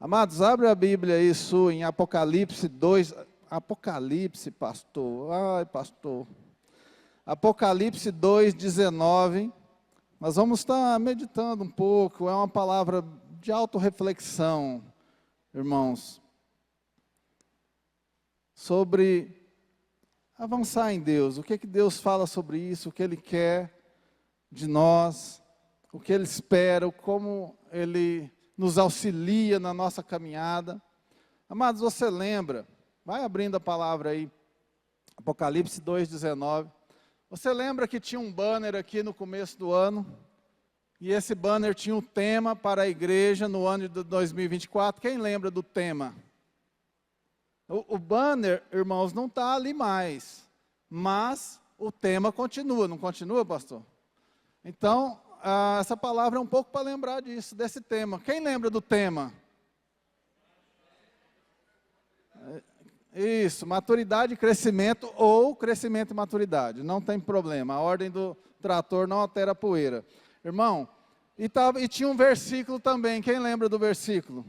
Amados, abre a Bíblia aí sua em Apocalipse 2. Apocalipse, pastor. Ai, pastor. Apocalipse 2:19. Nós vamos estar meditando um pouco. É uma palavra de autorreflexão, irmãos, sobre avançar em Deus. O que Deus fala sobre isso, o que Ele quer de nós, o que Ele espera, como Ele nos auxilia na nossa caminhada. Amados, você lembra, vai abrindo a palavra aí, Apocalipse 2:19. Você lembra que tinha um banner aqui no começo do ano? E esse banner tinha um tema para a igreja no ano de 2024. Quem lembra do tema? O banner, irmãos, não está ali mais, mas o tema continua, não continua, pastor? Então, essa palavra é um pouco para lembrar disso, desse tema. Quem lembra do tema? Isso, maturidade e crescimento, ou crescimento e maturidade, não tem problema, a ordem do trator não altera a poeira. Irmão, e tinha um versículo também, quem lembra do versículo?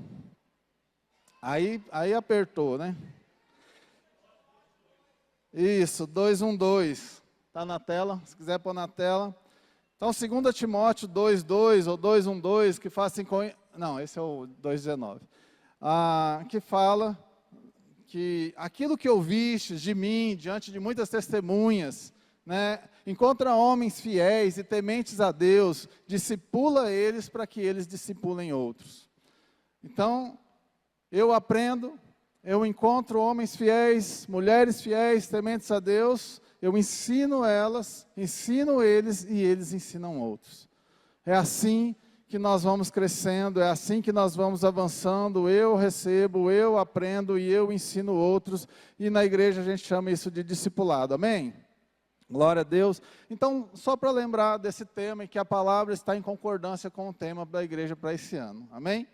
Aí apertou, né? Isso, 2:12, está na tela, se quiser pôr na tela. Então, 2 Timóteo 2:2 ou 2:12, que faz assim, não, esse é o 2:19, que fala que aquilo que ouvistes de mim, diante de muitas testemunhas, né, encontra homens fiéis e tementes a Deus, discipula eles para que eles discipulem outros. Então, eu aprendo, eu encontro homens fiéis, mulheres fiéis, tementes a Deus, eu ensino elas, ensino eles e eles ensinam outros. É assim que nós vamos crescendo, é assim que nós vamos avançando, eu recebo, eu aprendo e eu ensino outros, e na igreja a gente chama isso de discipulado, amém? Glória a Deus. Então, só para lembrar desse tema e que a palavra está em concordância com o tema da igreja para esse ano, amém?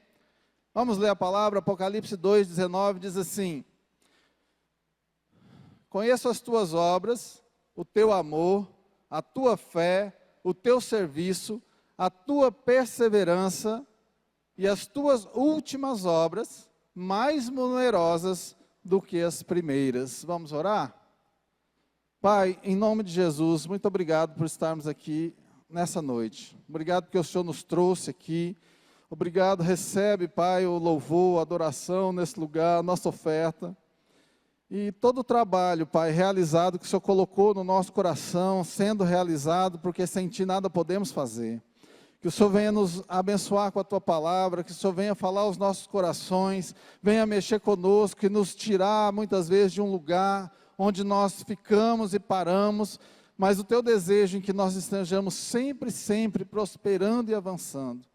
Vamos ler a palavra, Apocalipse 2:19, diz assim: conheço as tuas obras, o teu amor, a tua fé, o teu serviço, a tua perseverança e as tuas últimas obras, mais numerosas do que as primeiras. Vamos orar? Pai, em nome de Jesus, muito obrigado por estarmos aqui nessa noite. Obrigado porque o Senhor nos trouxe aqui. Obrigado, recebe, Pai, o louvor, a adoração nesse lugar, a nossa oferta. E todo o trabalho, Pai, realizado, que o Senhor colocou no nosso coração, sendo realizado, porque sem Ti nada podemos fazer. Que o Senhor venha nos abençoar com a Tua palavra, que o Senhor venha falar aos nossos corações, venha mexer conosco e nos tirar, muitas vezes, de um lugar onde nós ficamos e paramos, mas o Teu desejo em que nós estejamos sempre, sempre prosperando e avançando.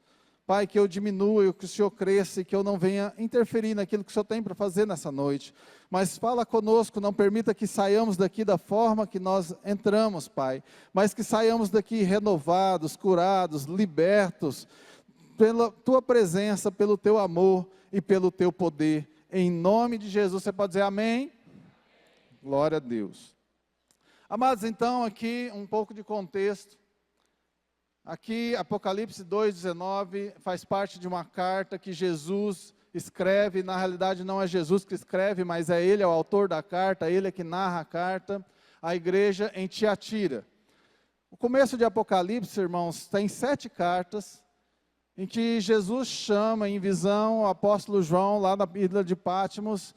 Pai, que eu diminua e que o Senhor cresça e que eu não venha interferir naquilo que o Senhor tem para fazer nessa noite. Mas fala conosco, não permita que saiamos daqui da forma que nós entramos, Pai. Mas que saiamos daqui renovados, curados, libertos, pela Tua presença, pelo Teu amor e pelo Teu poder. Em nome de Jesus, você pode dizer amém? Glória a Deus. Amados, então aqui um pouco de contexto. Aqui, Apocalipse 2:19, faz parte de uma carta que Jesus escreve, na realidade não é Jesus que escreve, mas é Ele, é o autor da carta, Ele é que narra a carta, à igreja em Tiatira. O começo de Apocalipse, irmãos, tem 7 cartas, em que Jesus chama em visão o apóstolo João, lá na ilha de Patmos,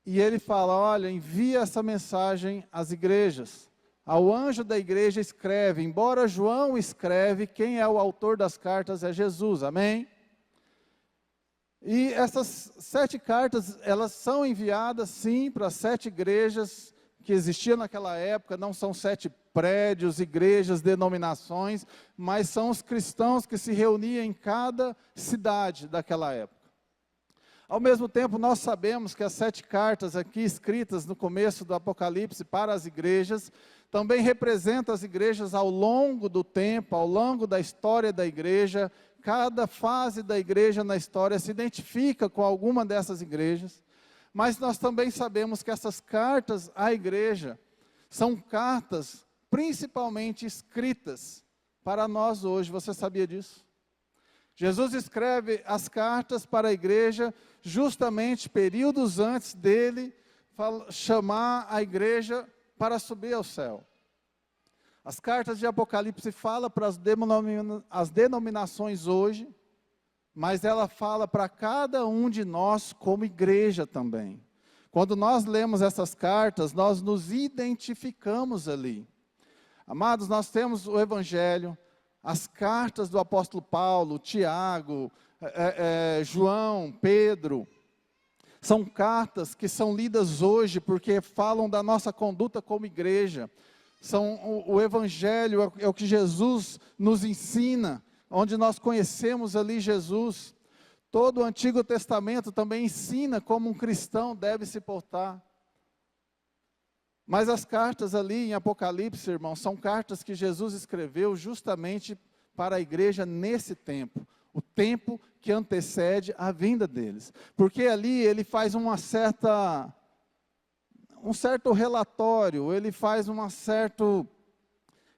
e ele fala, olha, envia essa mensagem às igrejas. Ao anjo da igreja escreve, embora João escreve, quem é o autor das cartas é Jesus, amém? E essas 7 cartas, elas são enviadas sim para 7 igrejas que existiam naquela época, não são 7 prédios, igrejas, denominações, mas são os cristãos que se reuniam em cada cidade daquela época. Ao mesmo tempo, nós sabemos que as 7 cartas aqui escritas no começo do Apocalipse para as igrejas, também representa as igrejas ao longo do tempo, ao longo da história da igreja. Cada fase da igreja na história se identifica com alguma dessas igrejas. Mas nós também sabemos que essas cartas à igreja são cartas principalmente escritas para nós hoje. Você sabia disso? Jesus escreve as cartas para a igreja justamente períodos antes dele chamar a igreja para subir ao céu. As cartas de Apocalipse falam para as denominações hoje, mas ela fala para cada um de nós como igreja também. Quando nós lemos essas cartas, nós nos identificamos ali. Amados, nós temos o Evangelho, as cartas do apóstolo Paulo, Tiago, João, Pedro. São cartas que são lidas hoje porque falam da nossa conduta como igreja. O Evangelho é o que Jesus nos ensina, onde nós conhecemos ali Jesus. Todo o Antigo Testamento também ensina como um cristão deve se portar. Mas as cartas ali em Apocalipse, irmãos, são cartas que Jesus escreveu justamente para a igreja nesse tempo. O tempo que antecede a vinda deles. Porque ali ele faz um certo relatório, ele faz uma certa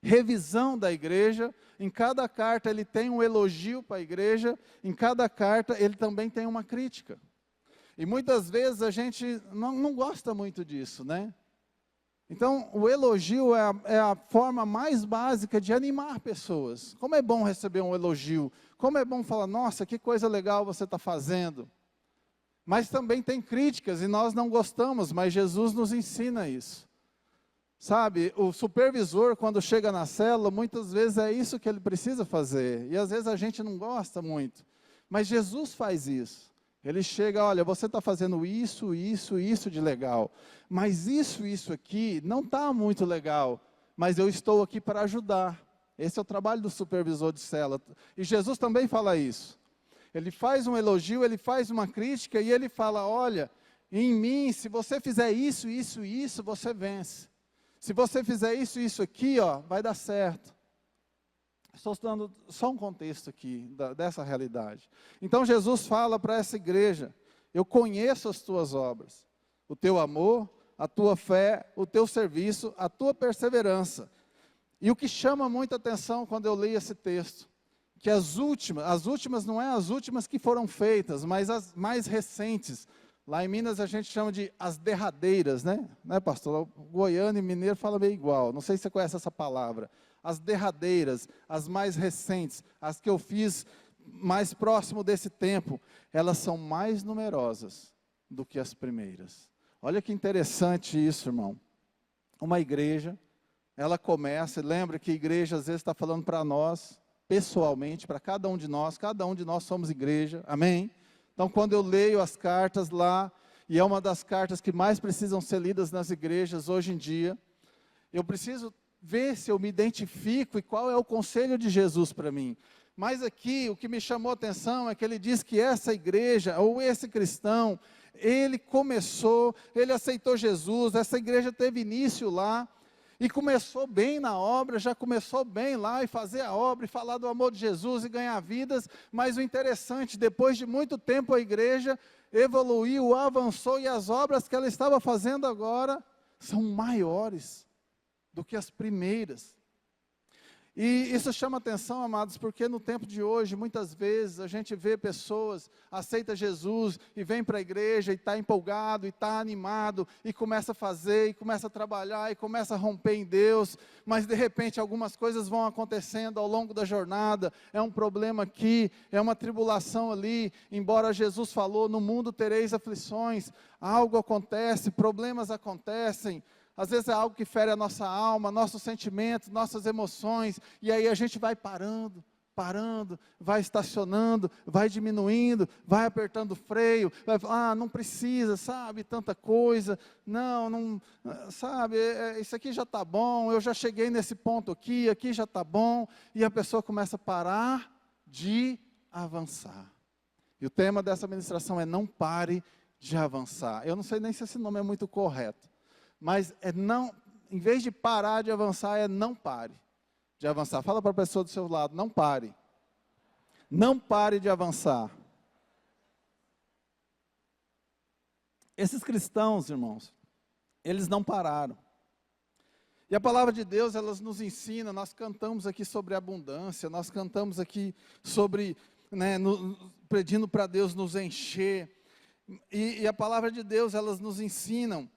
revisão da igreja. Em cada carta ele tem um elogio para a igreja, em cada carta ele também tem uma crítica. E muitas vezes a gente não gosta muito disso, né? Então, o elogio é a forma mais básica de animar pessoas. Como é bom receber um elogio, como é bom falar, nossa, que coisa legal você está fazendo. Mas também tem críticas e nós não gostamos, mas Jesus nos ensina isso. Sabe, o supervisor quando chega na célula, muitas vezes é isso que ele precisa fazer. E às vezes a gente não gosta muito. Mas Jesus faz isso. Ele chega, olha, você está fazendo isso, isso, isso de legal. Mas isso aqui não está muito legal. Mas eu estou aqui para ajudar. Esse é o trabalho do supervisor de célula. E Jesus também fala isso. Ele faz um elogio, ele faz uma crítica e ele fala, olha, em mim, se você fizer isso, isso, isso, você vence. Se você fizer isso, isso aqui, ó, vai dar certo. Estou dando só um contexto aqui dessa realidade. Então Jesus fala para essa igreja, eu conheço as tuas obras, o teu amor, a tua fé, o teu serviço, a tua perseverança. E o que chama muita atenção quando eu leio esse texto, que as últimas não é as últimas que foram feitas, mas as mais recentes. Lá em Minas a gente chama de as derradeiras, né pastor? O goiano e mineiro falam meio igual, não sei se você conhece essa palavra. As derradeiras, as mais recentes, as que eu fiz mais próximo desse tempo, elas são mais numerosas do que as primeiras. Olha que interessante isso, irmão. Uma igreja, ela começa, lembra que a igreja às vezes está falando para nós, pessoalmente, para cada um de nós somos igreja, amém? Então quando eu leio as cartas lá, e é uma das cartas que mais precisam ser lidas nas igrejas hoje em dia, eu preciso ver se eu me identifico e qual é o conselho de Jesus para mim. Mas aqui, o que me chamou a atenção é que ele diz que essa igreja, ou esse cristão, ele aceitou Jesus, essa igreja teve início lá, e começou bem na obra, já começou bem lá, e fazer a obra, e falar do amor de Jesus, e ganhar vidas, mas o interessante, depois de muito tempo a igreja evoluiu, avançou, e as obras que ela estava fazendo agora, são maiores do que as primeiras. E isso chama atenção, amados, porque no tempo de hoje, muitas vezes, a gente vê pessoas, aceita Jesus, e vem para a igreja, e está empolgado, e está animado, e começa a fazer, e começa a trabalhar, e começa a romper em Deus, mas de repente algumas coisas vão acontecendo ao longo da jornada, é um problema aqui, é uma tribulação ali, embora Jesus falou, no mundo tereis aflições, algo acontece, problemas acontecem, às vezes é algo que fere a nossa alma, nossos sentimentos, nossas emoções, e aí a gente vai parando, vai estacionando, vai diminuindo, vai apertando o freio, vai falar, não precisa, sabe, tanta coisa, não, sabe, isso aqui já está bom, eu já cheguei nesse ponto aqui já está bom, e a pessoa começa a parar de avançar. E o tema dessa ministração é não pare de avançar. Eu não sei nem se esse nome é muito correto. Mas em vez de parar de avançar, é não pare de avançar. Fala para a pessoa do seu lado, não pare. Não pare de avançar. Esses cristãos, irmãos, eles não pararam. E a palavra de Deus, ela nos ensina, nós cantamos aqui sobre abundância, nós cantamos aqui sobre né, pedindo para Deus nos encher. E a palavra de Deus, elas nos ensinam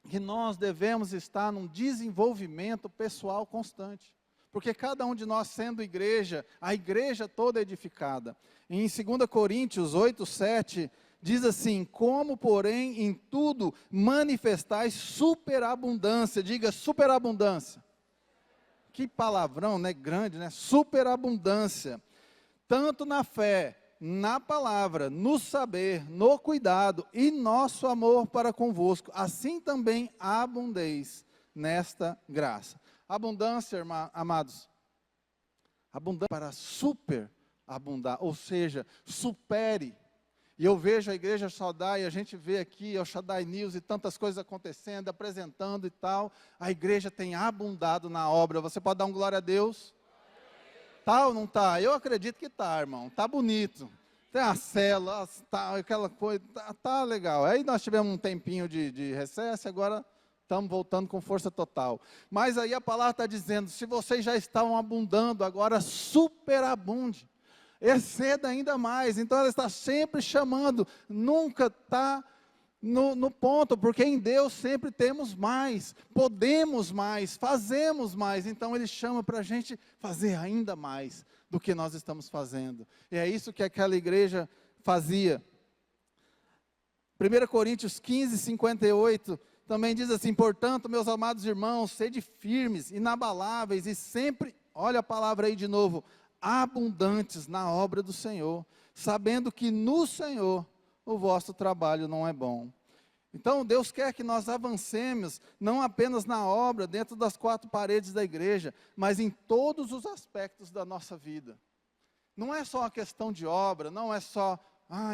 que nós devemos estar num desenvolvimento pessoal constante. Porque cada um de nós sendo igreja, a igreja toda é edificada. Em 2 Coríntios 8:7, diz assim: como, porém, em tudo manifestais superabundância. Diga, superabundância. Que palavrão, né? Grande, né? Superabundância. Tanto na fé, na palavra, no saber, no cuidado e nosso amor para convosco. Assim também abundeis nesta graça. Abundância, amados. Abundância para superabundar, ou seja, supere. E eu vejo a igreja Shaddai, a gente vê aqui o Shaddai News e tantas coisas acontecendo, apresentando e tal. A igreja tem abundado na obra. Você pode dar um glória a Deus? Tá ou não tá? Eu acredito que tá, irmão. Tá bonito. Tem a cela, tá, aquela coisa, tá legal. Aí nós tivemos um tempinho de recesso, agora estamos voltando com força total. Mas aí a palavra está dizendo, se vocês já estavam abundando, agora superabunde. Exceda ainda mais. Então ela está sempre chamando, nunca está no ponto, porque em Deus sempre temos mais, podemos mais, fazemos mais. Então Ele chama para a gente fazer ainda mais do que nós estamos fazendo. E é isso que aquela igreja fazia. 1 Coríntios 15:58 também diz assim: portanto, meus amados irmãos, sede firmes, inabaláveis e sempre, olha a palavra aí de novo, abundantes na obra do Senhor, sabendo que no Senhor o vosso trabalho não é bom. Então Deus quer que nós avancemos, não apenas na obra, dentro das quatro paredes da igreja, mas em todos os aspectos da nossa vida. Não é só uma questão de obra, não é só,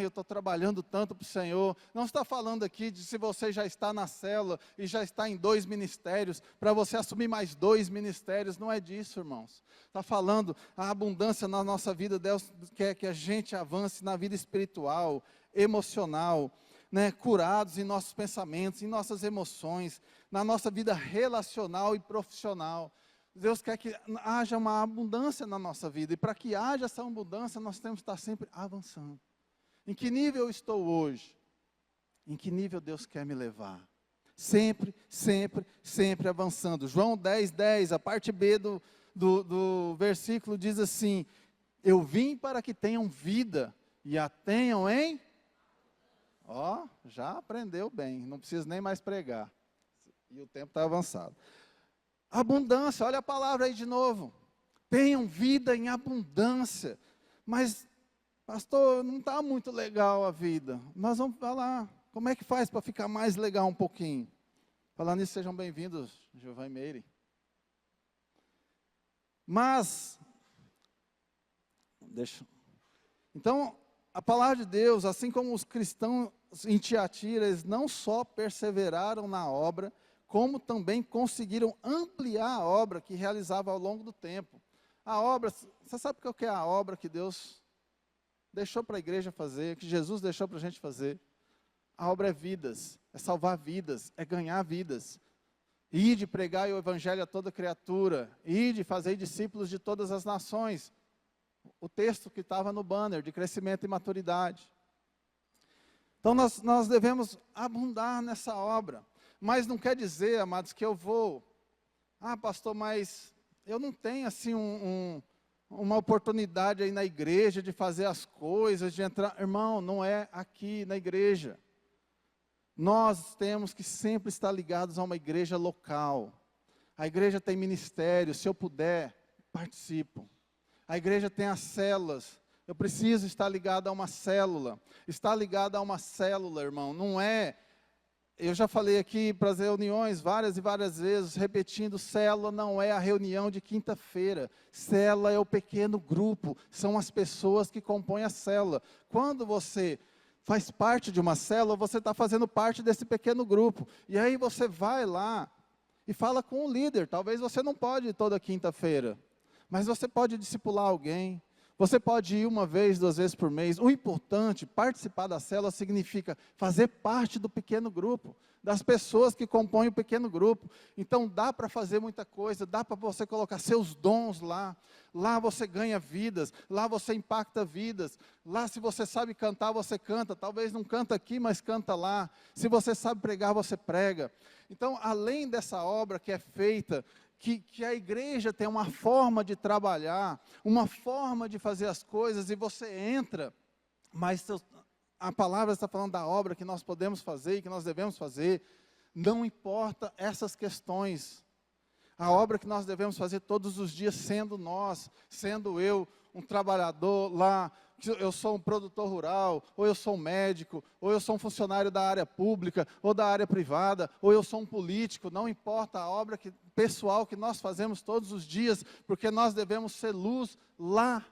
eu estou trabalhando tanto para o Senhor. Não está falando aqui de se você já está na célula e já está em 2 ministérios, para você assumir mais 2 ministérios, não é disso, irmãos. Está falando a abundância na nossa vida. Deus quer que a gente avance na vida espiritual, emocional, né, curados em nossos pensamentos, em nossas emoções, na nossa vida relacional e profissional. Deus quer que haja uma abundância na nossa vida, e para que haja essa abundância, nós temos que estar sempre avançando. Em que nível eu estou hoje? Em que nível Deus quer me levar? Sempre, sempre, sempre avançando. João 10:10, a parte B do versículo diz assim: eu vim para que tenham vida, e a tenham em... já aprendeu bem, não preciso nem mais pregar. E o tempo está avançado. Abundância, olha a palavra aí de novo. Tenham vida em abundância. Mas, pastor, não está muito legal a vida. Nós vamos falar, como é que faz para ficar mais legal um pouquinho? Falando nisso, sejam bem-vindos, Giovanni e Meire. Mas, então, a palavra de Deus, assim como os cristãos em Tiatira, eles não só perseveraram na obra, como também conseguiram ampliar a obra que realizava ao longo do tempo. A obra, você sabe o que é a obra que Deus deixou para a igreja fazer, que Jesus deixou para a gente fazer? A obra é vidas, é salvar vidas, é ganhar vidas. Ide pregar o evangelho a toda criatura, ide fazer discípulos de todas as nações. O texto que estava no banner, de crescimento e maturidade. Então nós devemos abundar nessa obra. Mas não quer dizer, amados, que eu vou... pastor, mas eu não tenho assim uma oportunidade aí na igreja de fazer as coisas, de entrar... Irmão, não é aqui na igreja. Nós temos que sempre estar ligados a uma igreja local. A igreja tem ministério, se eu puder, participo. A igreja tem as células, eu preciso estar ligado a uma célula. Estar ligado a uma célula, irmão, não é... Eu já falei aqui para as reuniões várias e várias vezes, repetindo, célula não é a reunião de quinta-feira. Célula é o pequeno grupo, são as pessoas que compõem a célula. Quando você faz parte de uma célula, você está fazendo parte desse pequeno grupo. E aí você vai lá e fala com o líder. Talvez você não pode ir toda quinta-feira, mas você pode discipular alguém, Você pode ir uma vez, 2 vezes por mês. O importante, participar da célula, significa fazer parte do pequeno grupo, das pessoas que compõem o pequeno grupo. Então dá para fazer muita coisa, dá para você colocar seus dons lá. Lá você ganha vidas, lá você impacta vidas. Lá, se você sabe cantar, você canta. Talvez não canta aqui, mas canta lá. Se você sabe pregar, você prega. Então, além dessa obra que é feita, que a igreja tem uma forma de trabalhar, uma forma de fazer as coisas, e você entra, mas a palavra está falando da obra que nós podemos fazer e que nós devemos fazer. Não importa essas questões. A obra que nós devemos fazer todos os dias, sendo nós, sendo eu, um trabalhador lá, eu sou um produtor rural, ou eu sou um médico, ou eu sou um funcionário da área pública, ou da área privada, ou eu sou um político, não importa a obra pessoal que nós fazemos todos os dias, porque nós devemos ser luz lá,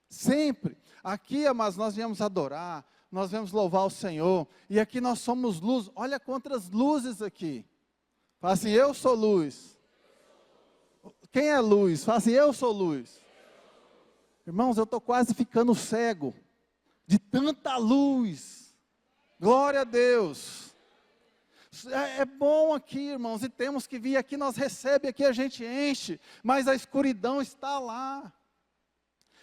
sempre. Aqui, amados, nós viemos adorar, nós viemos louvar o Senhor, e aqui nós somos luz. Olha quantas luzes aqui. Fala assim, eu sou luz. Quem é luz? Fala assim, eu sou luz. Irmãos, eu estou quase ficando cego de tanta luz. Glória a Deus. É bom aqui, irmãos, e temos que vir aqui, nós recebemos aqui, a gente enche, mas a escuridão está lá.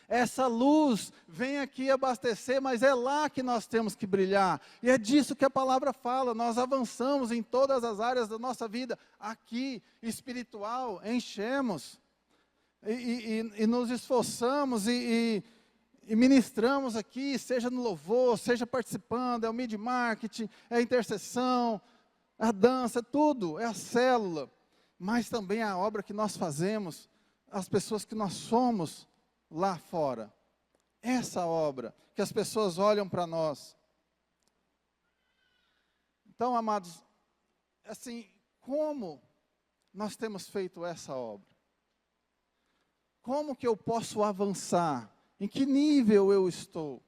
Essa luz vem aqui abastecer, mas é lá que nós temos que brilhar. E é disso que a palavra fala, nós avançamos em todas as áreas da nossa vida. Aqui, espiritual, enchemos. E nos esforçamos e ministramos aqui, seja no louvor, seja participando, é o media marketing, é a intercessão, a dança, tudo, é a célula, mas também a obra que nós fazemos, as pessoas que nós somos lá fora. Essa obra, que as pessoas olham para nós. Então, amados, assim, como nós temos feito essa obra? Como que eu posso avançar? Em que nível eu estou?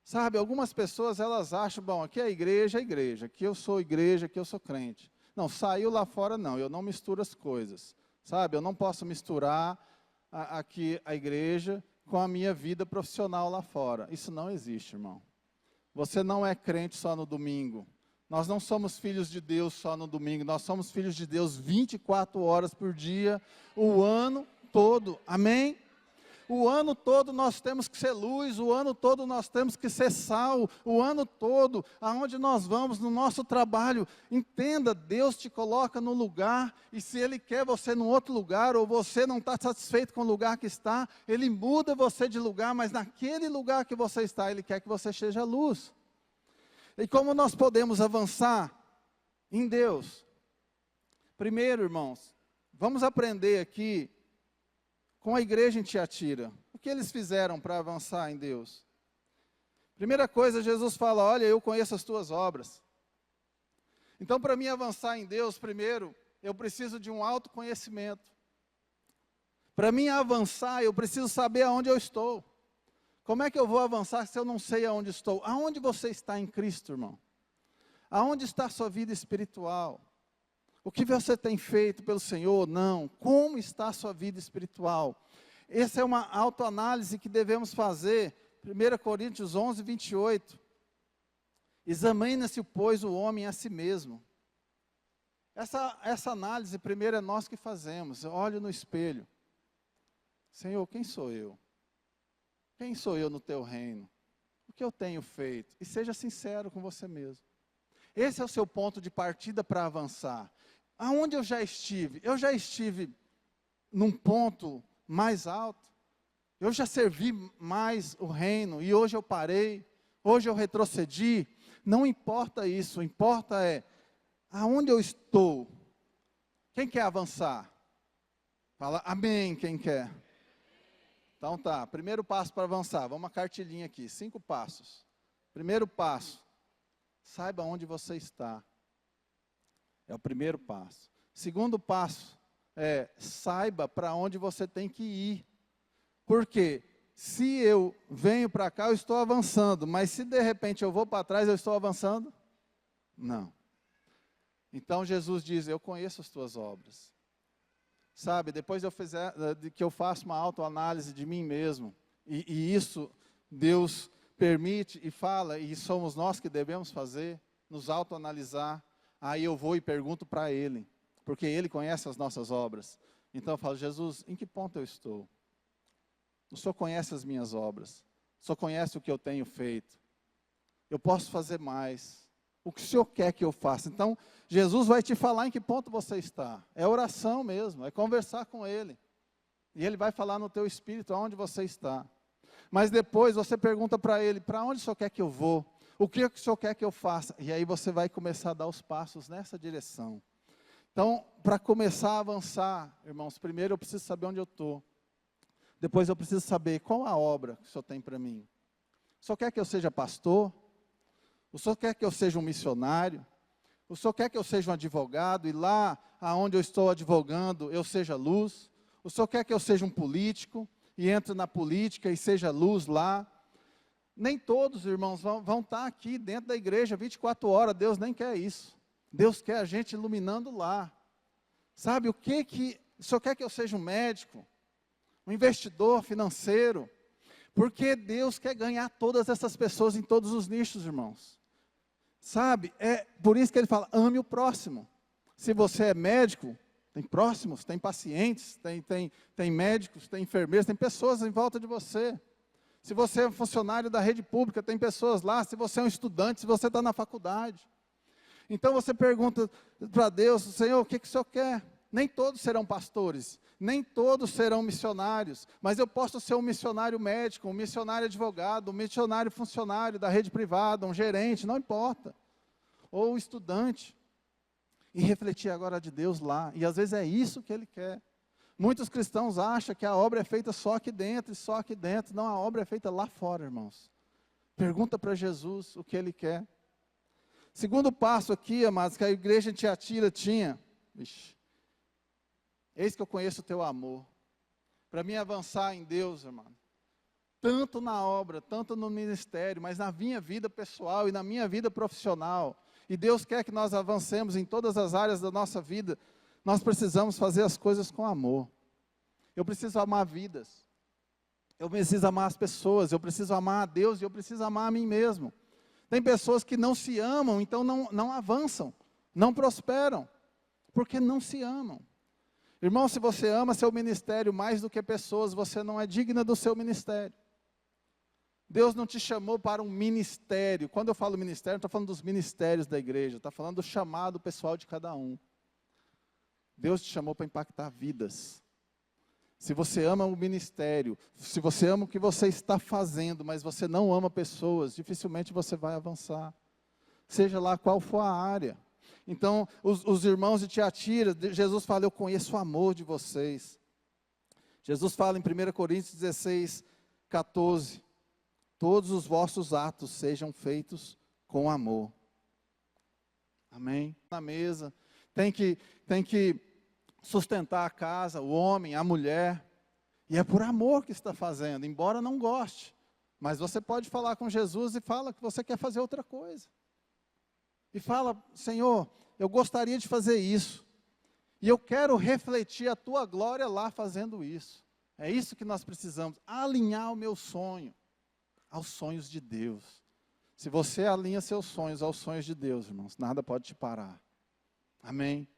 Sabe, algumas pessoas, elas acham, bom, aqui é a igreja, aqui eu sou igreja, aqui eu sou crente. Não, saiu lá fora não, eu não misturo as coisas. Sabe, eu não posso misturar aqui a igreja com a minha vida profissional lá fora. Isso não existe, irmão. Você não é crente só no domingo. Nós não somos filhos de Deus só no domingo, nós somos filhos de Deus 24 horas por dia, o ano todo, amém? O ano todo nós temos que ser luz, o ano todo nós temos que ser sal, o ano todo, aonde nós vamos, no nosso trabalho, entenda, Deus te coloca no lugar, e se Ele quer você num outro lugar, ou você não está satisfeito com o lugar que está, Ele muda você de lugar, mas naquele lugar que você está, Ele quer que você seja luz. E como nós podemos avançar em Deus? Primeiro, irmãos, vamos aprender aqui, com a igreja em Tiatira, o que eles fizeram para avançar em Deus? Primeira coisa, Jesus fala, olha, eu conheço as tuas obras. Então, para mim avançar em Deus, primeiro, eu preciso de um autoconhecimento. Para mim avançar, eu preciso saber aonde eu estou. Como é que eu vou avançar se eu não sei aonde estou? Aonde você está em Cristo, irmão? Aonde está a sua vida espiritual? O que você tem feito pelo Senhor? Não. Como está a sua vida espiritual? Essa é uma autoanálise que devemos fazer. 1 Coríntios 11, 28. Examina-se, pois, o homem a si mesmo. Essa análise, primeiro, é nós que fazemos. Olhe no espelho. Senhor, quem sou eu? Quem sou eu no teu reino? O que eu tenho feito? E seja sincero com você mesmo. Esse é o seu ponto de partida para avançar. Aonde eu já estive? Eu já estive num ponto mais alto. Eu já servi mais o reino e hoje eu parei. Hoje eu retrocedi. Não importa isso, importa é aonde eu estou. Quem quer avançar? Fala amém, quem quer. Então tá, primeiro passo para avançar. Vamos uma cartilhinha aqui, 5 passos. Primeiro passo, saiba onde você está. É o primeiro passo. Segundo passo é, saiba para onde você tem que ir. Porque se eu venho para cá, eu estou avançando. Mas se de repente eu vou para trás, eu estou avançando? Não. Então Jesus diz, eu conheço as tuas obras. Sabe, depois de que eu faço uma autoanálise de mim mesmo, e isso Deus permite e fala, e somos nós que devemos fazer, nos autoanalisar, aí eu vou e pergunto para Ele, porque Ele conhece as nossas obras. Então eu falo, Jesus, em que ponto eu estou? O Senhor conhece as minhas obras, o Senhor conhece o que eu tenho feito, eu posso fazer mais. O que o Senhor quer que eu faça? Então, Jesus vai te falar em que ponto você está. É oração mesmo, é conversar com Ele. E Ele vai falar no teu espírito aonde você está. Mas depois você pergunta para Ele, para onde o Senhor quer que eu vou? O que o Senhor quer que eu faça? E aí você vai começar a dar os passos nessa direção. Então, para começar a avançar, irmãos, primeiro eu preciso saber onde eu estou. Depois eu preciso saber qual a obra que o Senhor tem para mim. O Senhor quer que eu seja pastor? O Senhor quer que eu seja um missionário? O Senhor quer que eu seja um advogado e lá aonde eu estou advogando eu seja luz? O Senhor quer que eu seja um político e entre na política e seja luz lá? Nem todos, irmãos, vão estar aqui dentro da igreja 24 horas, Deus nem quer isso. Deus quer a gente iluminando lá. Sabe o Senhor quer que eu seja um médico, um investidor financeiro? Porque Deus quer ganhar todas essas pessoas em todos os nichos, irmãos. Sabe, é por isso que Ele fala, ame o próximo. Se você é médico, tem próximos, tem pacientes, tem médicos, tem enfermeiros, tem pessoas em volta de você. Se você é um funcionário da rede pública, tem pessoas lá. Se você é um estudante, se você está na faculdade. Então você pergunta para Deus, Senhor, o que o Senhor quer? Nem todos serão pastores, nem todos serão missionários, mas eu posso ser um missionário médico, um missionário advogado, um missionário funcionário da rede privada, um gerente, não importa, ou um estudante, e refletir agora de Deus lá, e às vezes é isso que Ele quer. Muitos cristãos acham que a obra é feita só aqui dentro, e só aqui dentro, não, a obra é feita lá fora, irmãos. Pergunta para Jesus o que Ele quer. Segundo passo aqui, amados, que a igreja de Tiatira tinha, eis que eu conheço o teu amor. Para mim avançar em Deus, irmão, tanto na obra, tanto no ministério, mas na minha vida pessoal e na minha vida profissional. E Deus quer que nós avancemos em todas as áreas da nossa vida. Nós precisamos fazer as coisas com amor. Eu preciso amar vidas. Eu preciso amar as pessoas. Eu preciso amar a Deus e eu preciso amar a mim mesmo. Tem pessoas que não se amam, então não avançam, não prosperam, porque não se amam. Irmão, se você ama seu ministério mais do que pessoas, você não é digna do seu ministério. Deus não te chamou para um ministério. Quando eu falo ministério, não estou falando dos ministérios da igreja, estou falando do chamado pessoal de cada um. Deus te chamou para impactar vidas. Se você ama o ministério, se você ama o que você está fazendo, mas você não ama pessoas, dificilmente você vai avançar. Seja lá qual for a área. Então, os irmãos de Tiatira, Jesus fala, eu conheço o amor de vocês. Jesus fala em 1 Coríntios 16, 14, todos os vossos atos sejam feitos com amor. Amém? Na mesa, tem que sustentar a casa, o homem, a mulher, e é por amor que está fazendo, embora não goste, mas você pode falar com Jesus e fala que você quer fazer outra coisa, e fala, Senhor, eu gostaria de fazer isso, e eu quero refletir a tua glória lá fazendo isso. É isso que nós precisamos, alinhar o meu sonho aos sonhos de Deus. Se você alinha seus sonhos aos sonhos de Deus, irmãos, nada pode te parar. Amém?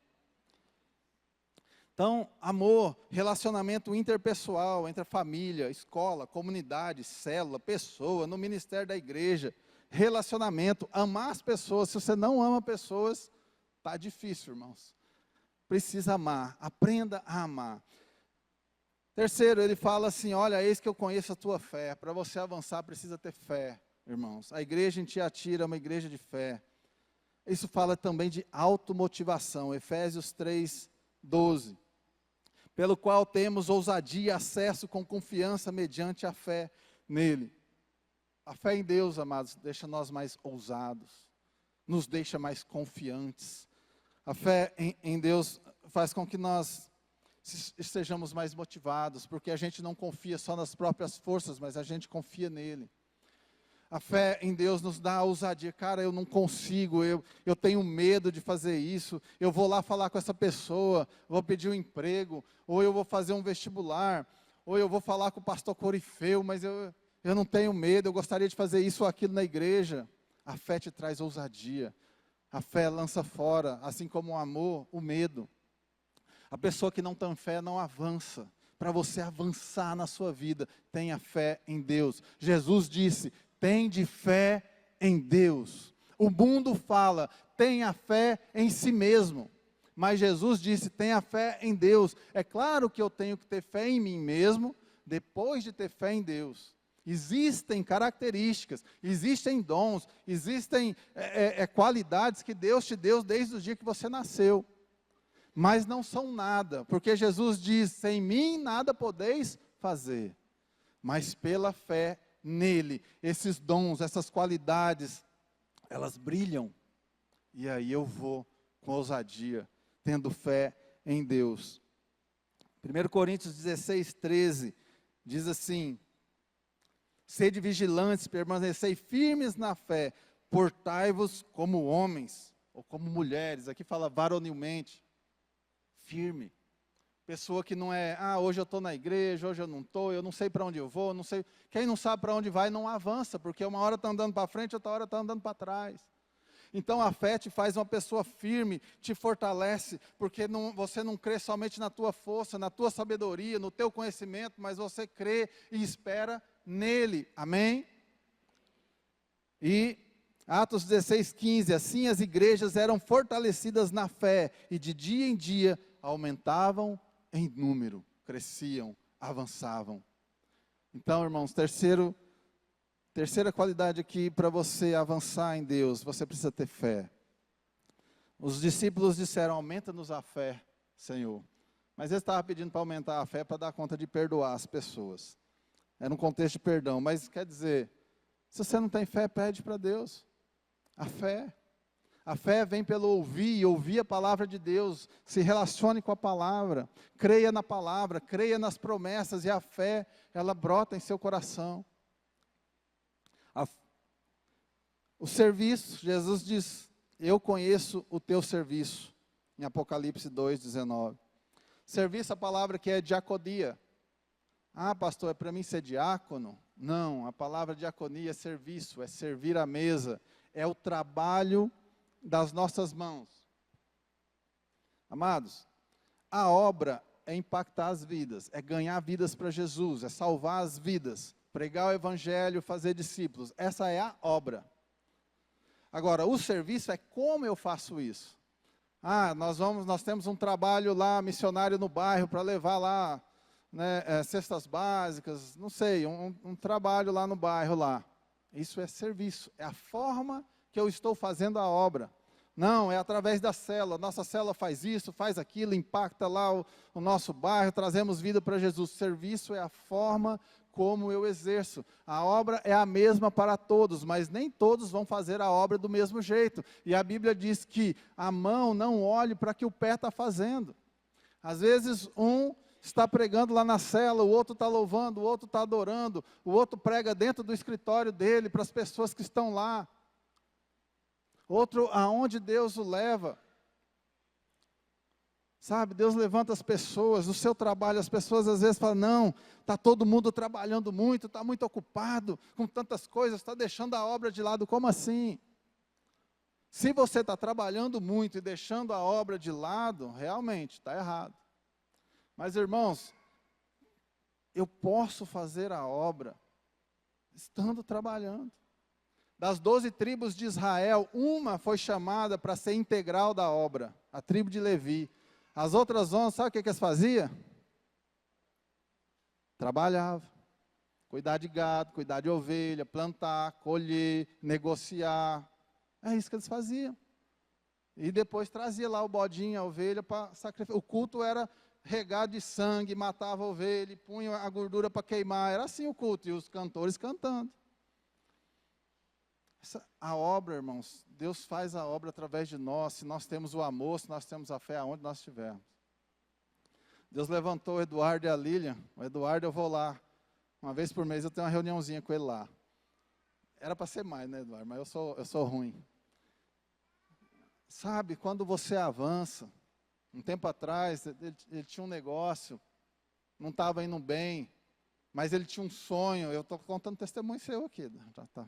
Então, amor, relacionamento interpessoal entre a família, escola, comunidade, célula, pessoa, no ministério da igreja, relacionamento, amar as pessoas. Se você não ama pessoas, está difícil, irmãos. Precisa amar, aprenda a amar. Terceiro, ele fala assim, olha, eis que eu conheço a tua fé. Para você avançar, precisa ter fé, irmãos. A igreja em Tiatira é uma igreja de fé. Isso fala também de automotivação, Efésios 3, 12. Pelo qual temos ousadia e acesso com confiança mediante a fé nele. A fé em Deus, amados, deixa nós mais ousados, nos deixa mais confiantes. A fé em Deus faz com que nós estejamos mais motivados, porque a gente não confia só nas próprias forças, mas a gente confia nele. A fé em Deus nos dá a ousadia. Cara, eu não consigo, eu tenho medo de fazer isso. Eu vou lá falar com essa pessoa, vou pedir um emprego, ou eu vou fazer um vestibular, ou eu vou falar com o pastor Corifeu, mas eu não tenho medo, eu gostaria de fazer isso ou aquilo na igreja. A fé te traz ousadia. A fé lança fora, assim como o amor, o medo. A pessoa que não tem fé não avança. Para você avançar na sua vida, tenha fé em Deus. Jesus disse: tende fé em Deus. O mundo fala: tenha fé em si mesmo. Mas Jesus disse: tenha fé em Deus. É claro que eu tenho que ter fé em mim mesmo, depois de ter fé em Deus. Existem características, existem dons, existem qualidades que Deus te deu desde o dia que você nasceu. Mas não são nada, porque Jesus diz: sem mim nada podeis fazer. Mas pela fé nele, esses dons, essas qualidades, elas brilham. E aí eu vou com ousadia, tendo fé em Deus. 1 Coríntios 16, 13, diz assim: sede vigilantes, permanecei firmes na fé, portai-vos como homens, ou como mulheres, aqui fala varonilmente, firme. Pessoa que não é, hoje eu estou na igreja, hoje eu não estou, eu não sei para onde eu vou, não sei. Quem não sabe para onde vai não avança, porque uma hora está andando para frente, outra hora está andando para trás. Então a fé te faz uma pessoa firme, te fortalece, porque você não crê somente na tua força, na tua sabedoria, no teu conhecimento, mas você crê e espera nele, amém? E Atos 16, 15, assim as igrejas eram fortalecidas na fé, e de dia em dia aumentavam em número, cresciam, avançavam. Então, irmãos, terceira qualidade aqui para você avançar em Deus, você precisa ter fé. Os discípulos disseram: aumenta-nos a fé, Senhor. Mas eles estavam pedindo para aumentar a fé para dar conta de perdoar as pessoas. Era um contexto de perdão, mas quer dizer, se você não tem fé, pede para Deus. A fé vem pelo ouvir a palavra de Deus, se relacione com a palavra, creia na palavra, creia nas promessas, e a fé, ela brota em seu coração. O serviço, Jesus diz: eu conheço o teu serviço, em Apocalipse 2, 19. Serviço, a palavra que é diaconia. Pastor, é para mim ser diácono? Não, a palavra diaconia é serviço, é servir à mesa, é o trabalho das nossas mãos. Amados, a obra é impactar as vidas, é ganhar vidas para Jesus, é salvar as vidas, pregar o evangelho, fazer discípulos. Essa é a obra. Agora, o serviço é como eu faço isso. Nós temos um trabalho lá, missionário no bairro, para levar lá, cestas básicas, não sei, um trabalho lá no bairro lá. Isso é serviço, é a forma que eu estou fazendo a obra. Não, é através da célula. Nossa célula faz isso, faz aquilo, impacta lá o nosso bairro, trazemos vida para Jesus. Serviço é a forma como eu exerço. A obra é a mesma para todos, mas nem todos vão fazer a obra do mesmo jeito. E a Bíblia diz que a mão não olhe para o que o pé está fazendo. Às vezes um está pregando lá na cela, o outro está louvando, o outro está adorando, o outro prega dentro do escritório dele para as pessoas que estão lá. Outro, aonde Deus o leva. Sabe, Deus levanta as pessoas, no seu trabalho, as pessoas às vezes falam: não, está todo mundo trabalhando muito, está muito ocupado com tantas coisas, está deixando a obra de lado. Como assim? Se você está trabalhando muito e deixando a obra de lado, realmente está errado. Mas irmãos, eu posso fazer a obra estando trabalhando. Das 12 tribos de Israel, uma foi chamada para ser integral da obra, a tribo de Levi. As outras 11, sabe o que eles faziam? Trabalhavam. Cuidar de gado, cuidar de ovelha, plantar, colher, negociar. É isso que eles faziam. E depois trazia lá o bodinho, a ovelha para sacrificar. O culto era regado de sangue, matava a ovelha, punha a gordura para queimar. Era assim o culto, e os cantores cantando. A obra, irmãos, Deus faz a obra através de nós, se nós temos o amor, se nós temos a fé aonde nós estivermos. Deus levantou o Eduardo e a Lilian. O Eduardo, eu vou lá, uma vez por mês eu tenho uma reuniãozinha com ele lá. Era para ser mais, né, Eduardo? Mas eu sou ruim. Sabe, quando você avança, um tempo atrás, ele tinha um negócio, não estava indo bem, mas ele tinha um sonho. Eu estou contando testemunho seu aqui. Já tá.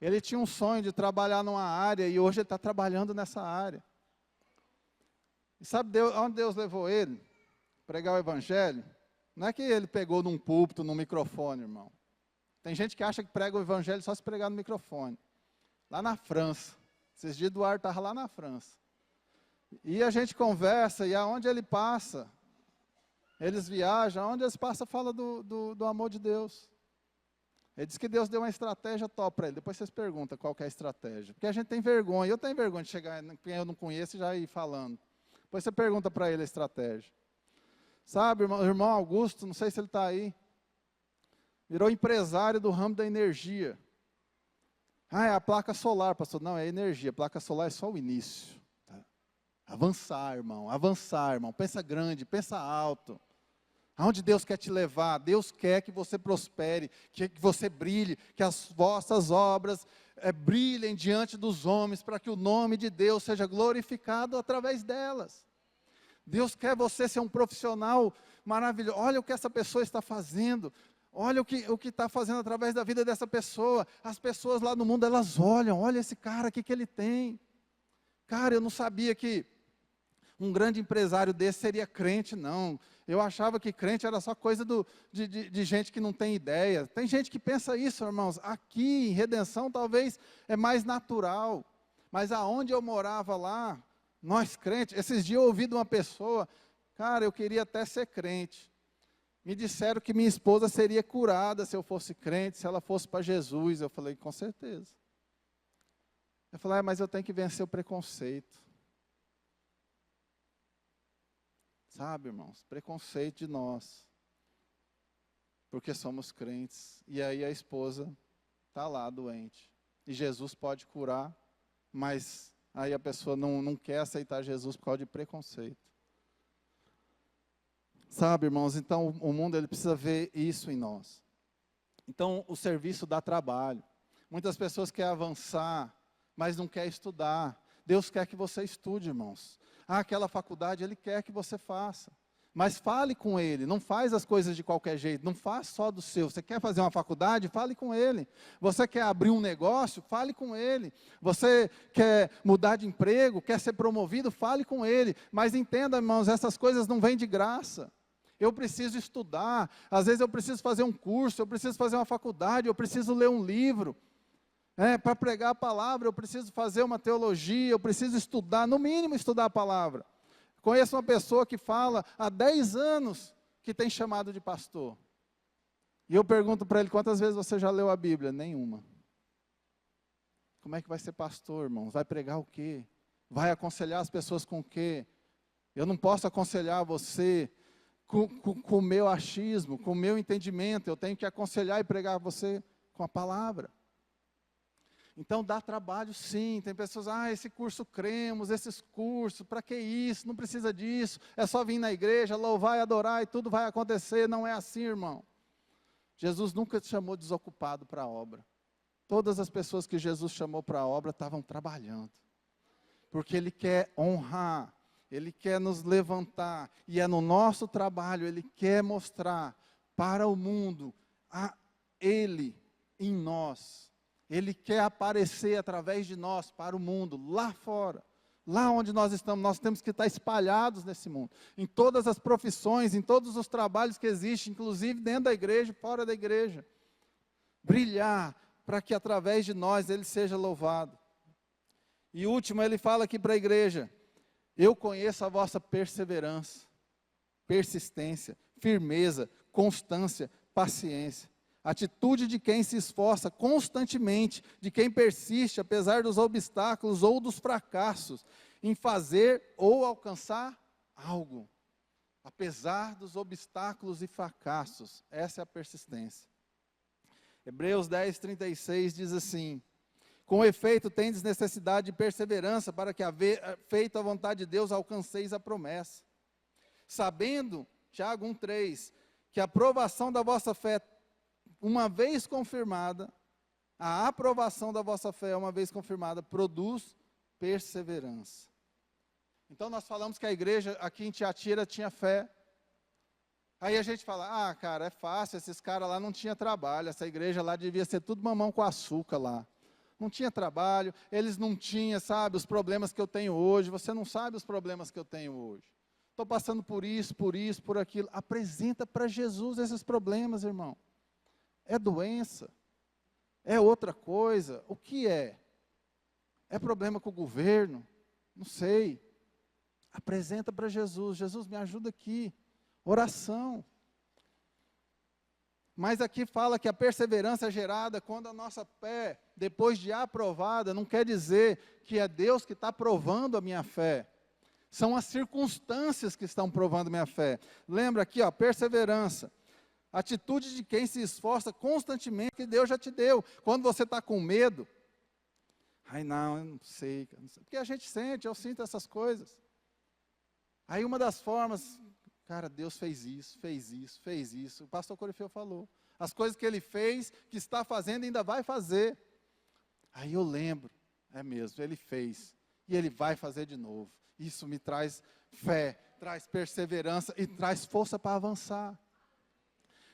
Ele tinha um sonho de trabalhar numa área e hoje ele está trabalhando nessa área. E sabe onde Deus levou ele? Pregar o evangelho? Não é que ele pegou num púlpito, num microfone, irmão. Tem gente que acha que prega o evangelho só se pregar no microfone. Lá na França. Esses dias Eduardo estava lá na França. E a gente conversa, e aonde ele passa, eles viajam, aonde eles passam, fala do amor de Deus. Ele diz que Deus deu uma estratégia top para ele. Depois vocês perguntam qual que é a estratégia. Porque a gente tem vergonha. Eu tenho vergonha de chegar em quem eu não conheço e já ir falando. Depois você pergunta para ele a estratégia. Sabe, irmão Augusto, não sei se ele está aí, virou empresário do ramo da energia. Ah, é a placa solar, pastor. Não, é energia. A placa solar é só o início. Tá? Avançar, irmão. Pensa grande, pensa alto. Aonde Deus quer te levar? Deus quer que você prospere, que você brilhe, que as vossas obras brilhem diante dos homens, para que o nome de Deus seja glorificado através delas. Deus quer você ser um profissional maravilhoso. Olha o que essa pessoa está fazendo. Olha o que está fazendo através da vida dessa pessoa. As pessoas lá no mundo, elas olham. Olha esse cara, o que ele tem. Cara, eu não sabia que um grande empresário desse seria crente, não. Eu achava que crente era só coisa de gente que não tem ideia. Tem gente que pensa isso, irmãos. Aqui, em Redenção, talvez é mais natural. Mas aonde eu morava lá, nós crentes, esses dias eu ouvi de uma pessoa, cara, eu queria até ser crente. Me disseram que minha esposa seria curada se eu fosse crente, se ela fosse para Jesus. Eu falei, com certeza. Eu falei, mas eu tenho que vencer o preconceito. Sabe, irmãos, preconceito de nós. Porque somos crentes. E aí a esposa está lá doente. E Jesus pode curar, mas aí a pessoa não quer aceitar Jesus por causa de preconceito. Sabe, irmãos, então o mundo ele precisa ver isso em nós. Então o serviço dá trabalho. Muitas pessoas querem avançar, mas não querem estudar. Deus quer que você estude, irmãos. Aquela faculdade Ele quer que você faça. Mas fale com Ele, não faz as coisas de qualquer jeito, não faz só do seu. Você quer fazer uma faculdade? Fale com Ele. Você quer abrir um negócio? Fale com Ele. Você quer mudar de emprego? Quer ser promovido? Fale com Ele. Mas entenda, irmãos, essas coisas não vêm de graça. Eu preciso estudar, às vezes eu preciso fazer um curso, eu preciso fazer uma faculdade, eu preciso ler um livro. Para pregar a palavra, eu preciso fazer uma teologia, eu preciso estudar, no mínimo estudar a palavra. Conheço uma pessoa que fala há 10 anos que tem chamado de pastor. E eu pergunto para ele, quantas vezes você já leu a Bíblia? Nenhuma. Como é que vai ser pastor, irmãos? Vai pregar o quê? Vai aconselhar as pessoas com o quê? Eu não posso aconselhar você com o meu achismo, com o meu entendimento. Eu tenho que aconselhar e pregar você com a palavra. Então dá trabalho sim, tem pessoas, esse curso cremos, esses cursos, para que isso, não precisa disso, é só vir na igreja, louvar e adorar e tudo vai acontecer, não é assim, irmão. Jesus nunca te chamou desocupado para a obra. Todas as pessoas que Jesus chamou para a obra estavam trabalhando, porque Ele quer honrar, Ele quer nos levantar, e é no nosso trabalho, Ele quer mostrar para o mundo, a Ele em nós. Ele quer aparecer através de nós para o mundo, lá fora. Lá onde nós estamos, nós temos que estar espalhados nesse mundo. Em todas as profissões, em todos os trabalhos que existem, inclusive dentro da igreja e fora da igreja. Brilhar para que através de nós Ele seja louvado. E último, ele fala aqui para a igreja, eu conheço a vossa perseverança, persistência, firmeza, constância, paciência. Atitude de quem se esforça constantemente, de quem persiste, apesar dos obstáculos ou dos fracassos, em fazer ou alcançar algo. Apesar dos obstáculos e fracassos, essa é a persistência. Hebreus 10, 36 diz assim, com efeito tendes necessidade de perseverança, para que, feita a vontade de Deus, alcanceis a promessa. Sabendo, Tiago 1,3, que a aprovação da vossa fé, uma vez confirmada, A aprovação da vossa fé, uma vez confirmada, produz perseverança. Então nós falamos que a igreja aqui em Tiatira tinha fé. Aí a gente fala, cara, é fácil, esses caras lá não tinham trabalho, essa igreja lá devia ser tudo mamão com açúcar lá. Não tinha trabalho, eles não tinham, sabe, os problemas que eu tenho hoje, você não sabe os problemas que eu tenho hoje. Estou passando por isso, por aquilo. Apresenta para Jesus esses problemas, irmão. É doença? É outra coisa? O que é? É problema com o governo? Não sei. Apresenta para Jesus. Jesus, me ajuda aqui. Oração. Mas aqui fala que a perseverança é gerada quando a nossa fé, depois de aprovada, não quer dizer que é Deus que está provando a minha fé. São as circunstâncias que estão provando a minha fé. Lembra aqui, perseverança. Atitude de quem se esforça constantemente, que Deus já te deu. Quando você está com medo, eu não sei. Porque a gente sente, eu sinto essas coisas. Aí uma das formas, cara, Deus fez isso. O pastor Corifeu falou. As coisas que ele fez, que está fazendo, ainda vai fazer. Aí eu lembro, é mesmo, ele fez. E ele vai fazer de novo. Isso me traz fé, traz perseverança e traz força para avançar.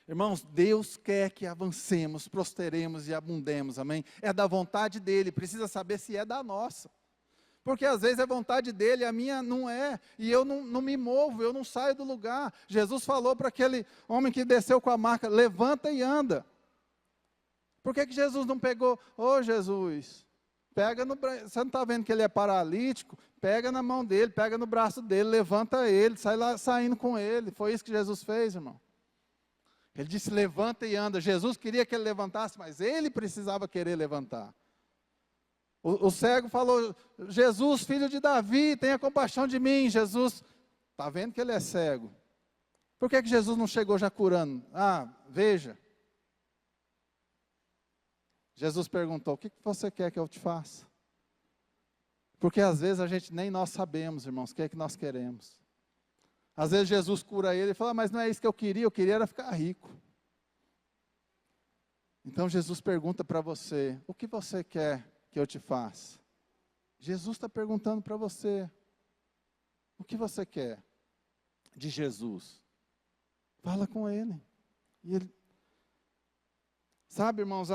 Irmãos, Deus quer que avancemos, prosperemos e abundemos, amém? É da vontade dele, precisa saber se é da nossa. Porque às vezes é vontade dele, a minha não é, e eu não me movo, eu não saio do lugar. Jesus falou para aquele homem que desceu com a marca, levanta e anda. Por que Jesus não pegou, Jesus, pega no braço, você não está vendo que ele é paralítico? Pega na mão dele, pega no braço dele, levanta ele, sai lá saindo com ele. Foi isso que Jesus fez, irmão. Ele disse, levanta e anda. Jesus queria que ele levantasse, mas ele precisava querer levantar. O cego falou, Jesus, filho de Davi, tenha compaixão de mim. Jesus, está vendo que ele é cego. Por que Jesus não chegou já curando? Veja. Jesus perguntou, o que você quer que eu te faça? Porque às vezes a gente nem nós sabemos, irmãos, o que é que nós queremos. Às vezes Jesus cura ele e fala, mas não é isso que eu queria era ficar rico. Então Jesus pergunta para você, o que você quer que eu te faça? Jesus está perguntando para você, o que você quer de Jesus? Fala com ele. E ele sabe, irmãos,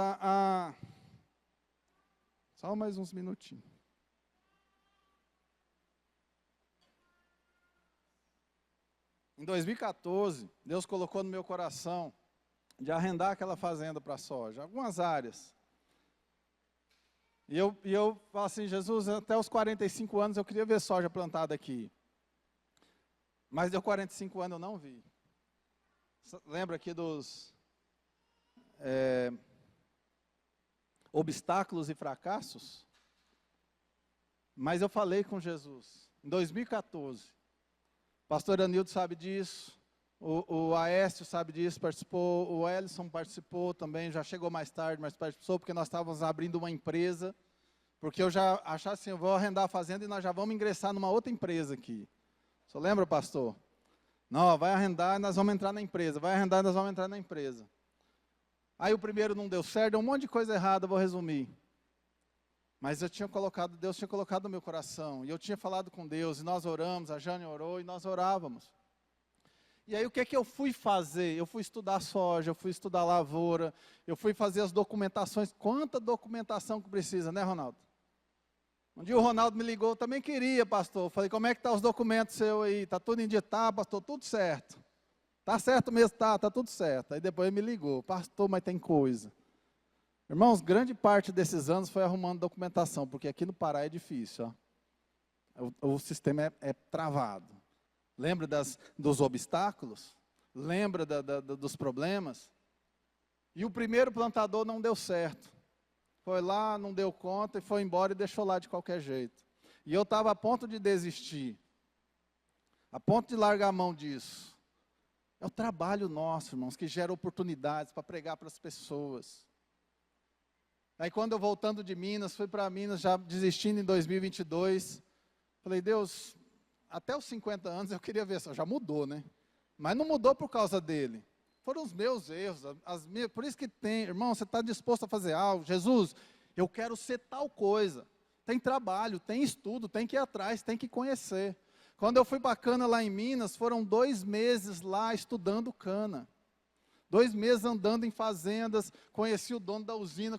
só mais uns minutinhos. Em 2014, Deus colocou no meu coração de arrendar aquela fazenda para soja, algumas áreas. E eu falo assim, Jesus, até os 45 anos eu queria ver soja plantada aqui. Mas deu 45 anos eu não vi. Lembra aqui dos obstáculos e fracassos? Mas eu falei com Jesus, em 2014. Pastor Anildo sabe disso, o Aécio sabe disso, participou, o Ellison participou também, já chegou mais tarde, mas participou porque nós estávamos abrindo uma empresa, porque eu já achava assim, eu vou arrendar a fazenda e nós já vamos ingressar numa outra empresa aqui. Você lembra, pastor? Não, vai arrendar e nós vamos entrar na empresa, vai arrendar e nós vamos entrar na empresa. Aí o primeiro não deu certo, deu um monte de coisa errada, vou resumir. Mas Deus tinha colocado no meu coração, e eu tinha falado com Deus, e nós oramos, a Jane orou, e nós orávamos. E aí o que é que eu fui fazer? Eu fui estudar soja, eu fui estudar lavoura, eu fui fazer as documentações, quanta documentação que precisa, né, Ronaldo? Um dia o Ronaldo me ligou, eu também queria, pastor, eu falei, como é que estão os documentos seus aí? Está tudo em dia? Tá, pastor, tudo certo. Está certo mesmo? Tá tudo certo. Aí depois ele me ligou, pastor, mas tem coisa. Irmãos, grande parte desses anos foi arrumando documentação, porque aqui no Pará é difícil, o sistema é travado. Lembra dos obstáculos? Lembra dos problemas? E o primeiro plantador não deu certo. Foi lá, não deu conta, e foi embora e deixou lá de qualquer jeito. E eu estava a ponto de desistir, a ponto de largar a mão disso. É o trabalho nosso, irmãos, que gera oportunidades para pregar para as pessoas. Aí quando eu voltando de Minas, fui para Minas, já desistindo em 2022, falei, Deus, até os 50 anos eu queria ver, já mudou, né? Mas não mudou por causa dele, foram os meus erros, por isso que tem, irmão, você está disposto a fazer algo, Jesus, eu quero ser tal coisa, tem trabalho, tem estudo, tem que ir atrás, tem que conhecer. Quando eu fui para cana lá em Minas, foram 2 meses lá estudando cana, 2 meses andando em fazendas, conheci o dono da usina,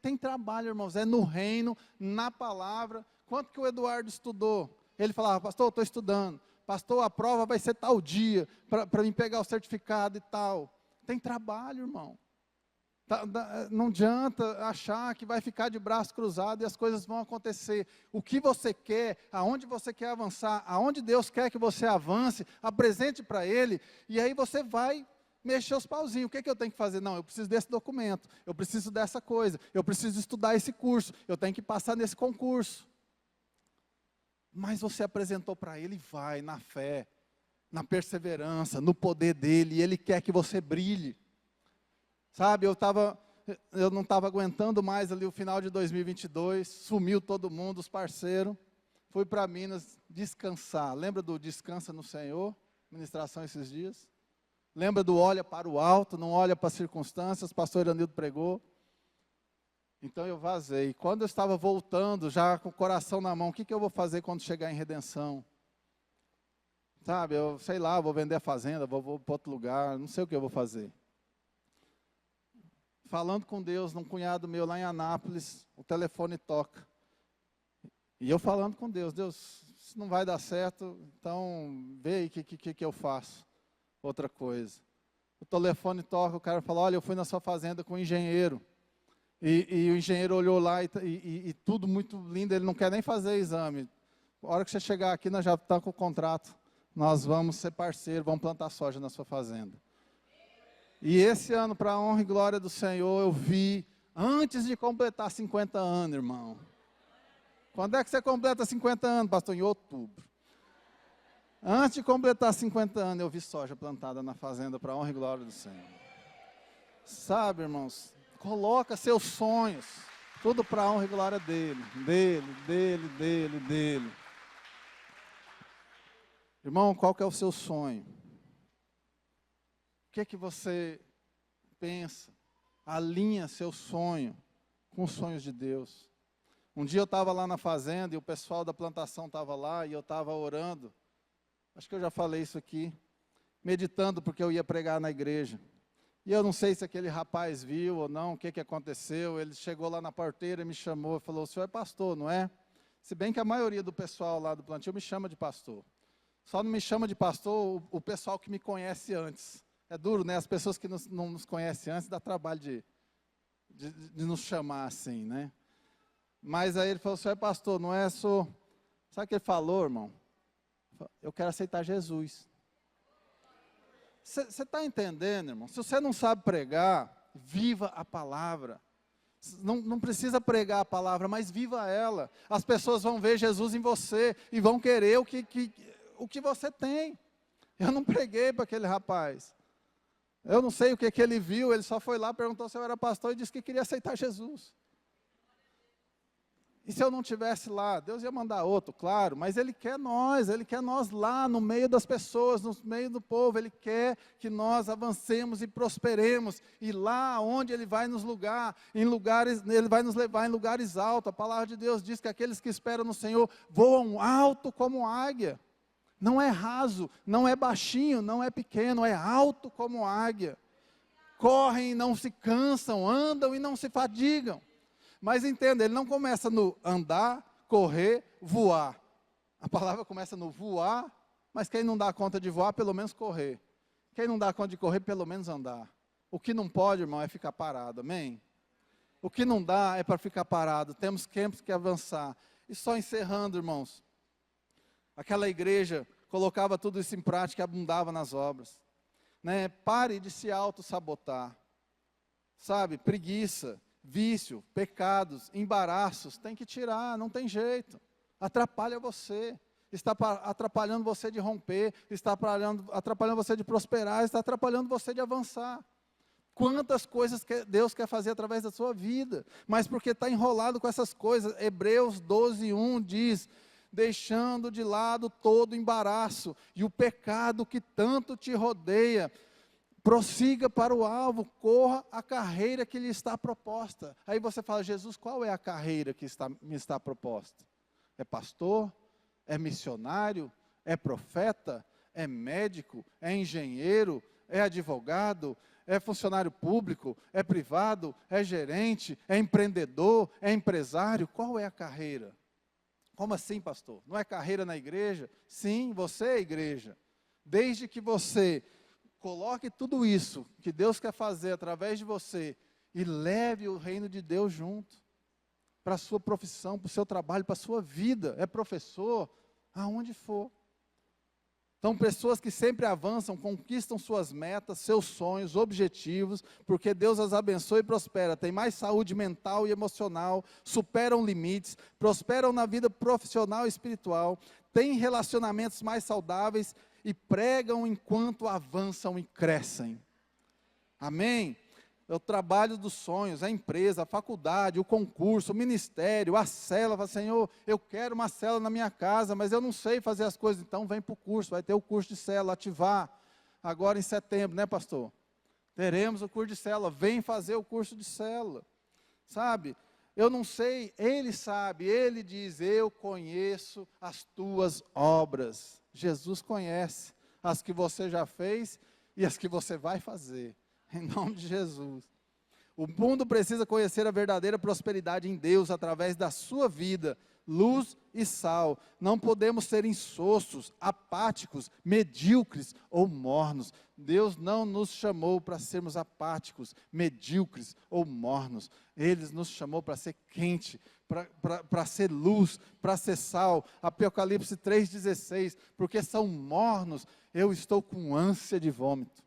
tem trabalho, irmãos, é no reino, na palavra. Quanto que o Eduardo estudou? Ele falava, pastor, eu estou estudando. Pastor, a prova vai ser tal dia, para mim pegar o certificado e tal. Tem trabalho, irmão. Não adianta achar que vai ficar de braço cruzado e as coisas vão acontecer. O que você quer, aonde você quer avançar, aonde Deus quer que você avance, apresente para Ele, e aí você vai mexer os pauzinhos. O que eu tenho que fazer? Não, eu preciso desse documento, eu preciso dessa coisa, eu preciso estudar esse curso, eu tenho que passar nesse concurso. Mas você apresentou para Ele, vai na fé, na perseverança, no poder dEle, e Ele quer que você brilhe. Sabe, eu não estava aguentando mais ali o final de 2022, sumiu todo mundo, os parceiros, fui para Minas descansar. Lembra do Descansa no Senhor? Ministração esses dias. Lembra do olha para o alto, não olha para as circunstâncias, o pastor Iranildo pregou. Então eu vazei. Quando eu estava voltando, já com o coração na mão, o que eu vou fazer quando chegar em Redenção? Sabe, eu sei lá, vou vender a fazenda, vou para outro lugar, não sei o que eu vou fazer. Falando com Deus, num cunhado meu lá em Anápolis, o telefone toca. E eu falando com Deus, Deus, isso não vai dar certo, então vê aí o que eu faço. Outra coisa. O telefone toca, o cara fala, olha, eu fui na sua fazenda com um engenheiro. E o engenheiro olhou lá e tudo muito lindo, ele não quer nem fazer exame. A hora que você chegar aqui, nós já estamos com o contrato. Nós vamos ser parceiros, vamos plantar soja na sua fazenda. E esse ano, para a honra e glória do Senhor, eu vi, antes de completar 50 anos, irmão. Quando é que você completa 50 anos, pastor? Em outubro. Antes de completar 50 anos, eu vi soja plantada na fazenda, para a honra e glória do Senhor. Sabe, irmãos, coloca seus sonhos, tudo para a honra e glória dele. Irmão, qual que é o seu sonho? O que é que você pensa? Alinha seu sonho com os sonhos de Deus. Um dia eu estava lá na fazenda e o pessoal da plantação estava lá e eu estava orando. Acho que eu já falei isso aqui. Meditando porque eu ia pregar na igreja. E eu não sei se aquele rapaz viu ou não, o que aconteceu. Ele chegou lá na porteira e me chamou e falou, o senhor é pastor, não é? Se bem que a maioria do pessoal lá do plantio me chama de pastor. Só não me chama de pastor o pessoal que me conhece antes. É duro, né? As pessoas que não nos conhecem antes, dá trabalho de nos chamar assim, né? Mas aí ele falou, o senhor é pastor, não é? Sou... Sabe o que ele falou, irmão? Eu quero aceitar Jesus. Você está entendendo, irmão? Se você não sabe pregar, viva a palavra. Não precisa pregar a palavra, mas viva ela. As pessoas vão ver Jesus em você e vão querer o que você tem. Eu não preguei para aquele rapaz. Eu não sei o que ele viu, ele só foi lá, perguntou se eu era pastor e disse que queria aceitar Jesus. E se eu não estivesse lá, Deus ia mandar outro, claro, mas Ele quer nós lá no meio das pessoas, no meio do povo, Ele quer que nós avancemos e prosperemos, e lá onde Ele vai nos Ele vai nos levar em lugares altos. A palavra de Deus diz que aqueles que esperam no Senhor voam alto como águia. Não é raso, não é baixinho, não é pequeno, é alto como águia. Correm e não se cansam, andam e não se fadigam. Mas entenda, ele não começa no andar, correr, voar. A palavra começa no voar, mas quem não dá conta de voar, pelo menos correr. Quem não dá conta de correr, pelo menos andar. O que não pode, irmão, é ficar parado, amém? O que não dá é para ficar parado, temos que avançar. E só encerrando, irmãos, aquela igreja colocava tudo isso em prática e abundava nas obras. Né? Pare de se auto-sabotar. Sabe, preguiça, vício, pecados, embaraços, tem que tirar, não tem jeito. Atrapalha você. Está atrapalhando você de romper, está atrapalhando você de prosperar, está atrapalhando você de avançar. Quantas coisas que Deus quer fazer através da sua vida, mas porque está enrolado com essas coisas. Hebreus 12:1 diz, deixando de lado todo embaraço e o pecado que tanto te rodeia, prossiga para o alvo, corra a carreira que lhe está proposta. Aí você fala, Jesus, qual é a carreira que me está proposta? É pastor? É missionário? É profeta? É médico? É engenheiro? É advogado? É funcionário público? É privado? É gerente? É empreendedor? É empresário? Qual é a carreira? Como assim, pastor? Não é carreira na igreja? Sim, você é igreja. Desde que você coloque tudo isso que Deus quer fazer através de você e leve o reino de Deus junto, para a sua profissão, para o seu trabalho, para a sua vida. É professor, aonde for. São pessoas que sempre avançam, conquistam suas metas, seus sonhos, objetivos, porque Deus as abençoa e prospera. Tem mais saúde mental e emocional, superam limites, prosperam na vida profissional e espiritual, têm relacionamentos mais saudáveis e pregam enquanto avançam e crescem. Amém? É o trabalho dos sonhos, a empresa, a faculdade, o concurso, o ministério, a célula. Fala, Senhor, eu quero uma célula na minha casa, mas eu não sei fazer as coisas. Então vem para o curso, vai ter o curso de célula, ativar. Agora em setembro, né, pastor? Teremos o curso de célula, vem fazer o curso de célula. Sabe, eu não sei, Ele sabe, Ele diz, eu conheço as tuas obras. Jesus conhece as que você já fez e as que você vai fazer. Em nome de Jesus. O mundo precisa conhecer a verdadeira prosperidade em Deus através da sua vida, luz e sal. Não podemos ser insossos, apáticos, medíocres ou mornos. Deus não nos chamou para sermos apáticos, medíocres ou mornos. Ele nos chamou para ser quente, para ser luz, para ser sal. Apocalipse 3,16, porque são mornos, eu estou com ânsia de vômito.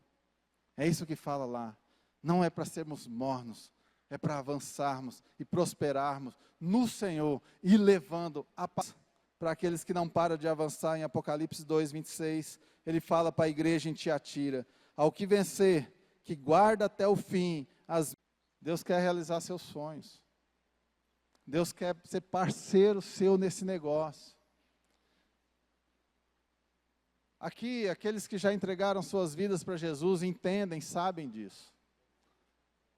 É isso que fala lá. Não é para sermos mornos, é para avançarmos e prosperarmos no Senhor e levando a paz para aqueles que não param de avançar. Em Apocalipse 2,26, ele fala para a igreja em Tiatira: ao que vencer, que guarda até o fim, Deus quer realizar seus sonhos. Deus quer ser parceiro seu nesse negócio. Aqui, aqueles que já entregaram suas vidas para Jesus entendem, sabem disso.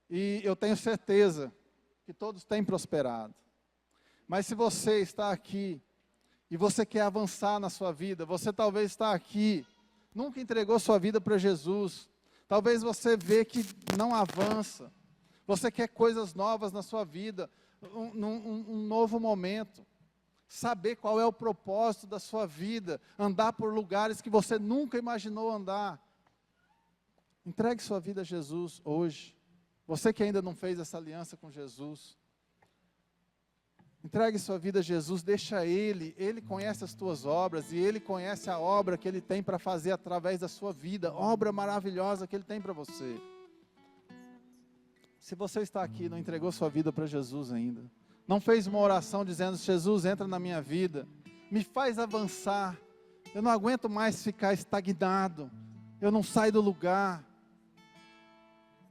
E eu tenho certeza que todos têm prosperado. Mas se você está aqui e você quer avançar na sua vida, você talvez está aqui, nunca entregou sua vida para Jesus. Talvez você vê que não avança. Você quer coisas novas na sua vida, um novo momento. Saber qual é o propósito da sua vida, andar por lugares que você nunca imaginou andar. Entregue sua vida a Jesus hoje. Você que ainda não fez essa aliança com Jesus, entregue sua vida a Jesus, deixa Ele conhece as tuas obras, e Ele conhece a obra que Ele tem para fazer através da sua vida, obra maravilhosa que Ele tem para você. Se você está aqui e não entregou sua vida para Jesus ainda, não fez uma oração dizendo: Jesus, entra na minha vida, me faz avançar, eu não aguento mais ficar estagnado, eu não saio do lugar.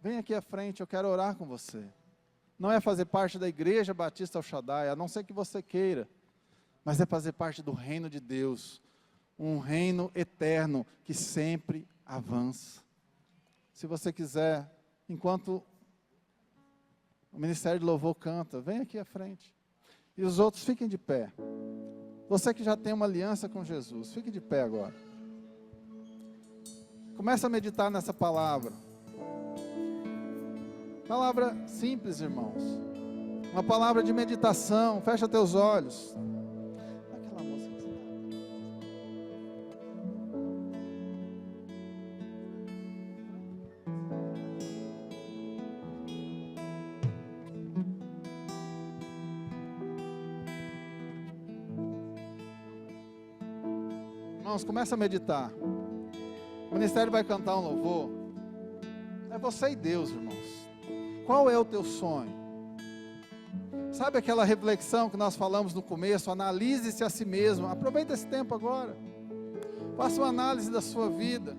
Vem aqui à frente, eu quero orar com você. Não é fazer parte da Igreja Batista El Shaddai, a não ser que você queira, mas é fazer parte do reino de Deus, um reino eterno que sempre avança. Se você quiser, enquanto o Ministério de Louvor canta, vem aqui à frente. E os outros fiquem de pé. Você que já tem uma aliança com Jesus, fique de pé agora. Começa a meditar nessa palavra. Palavra simples, irmãos. Uma palavra de meditação. Fecha teus olhos. Aquela moça que Irmãos, começa a meditar. O ministério vai cantar um louvor. É você e Deus, irmãos. Qual é o teu sonho? Sabe aquela reflexão que nós falamos no começo? Analise-se a si mesmo. Aproveita esse tempo agora. Faça uma análise da sua vida.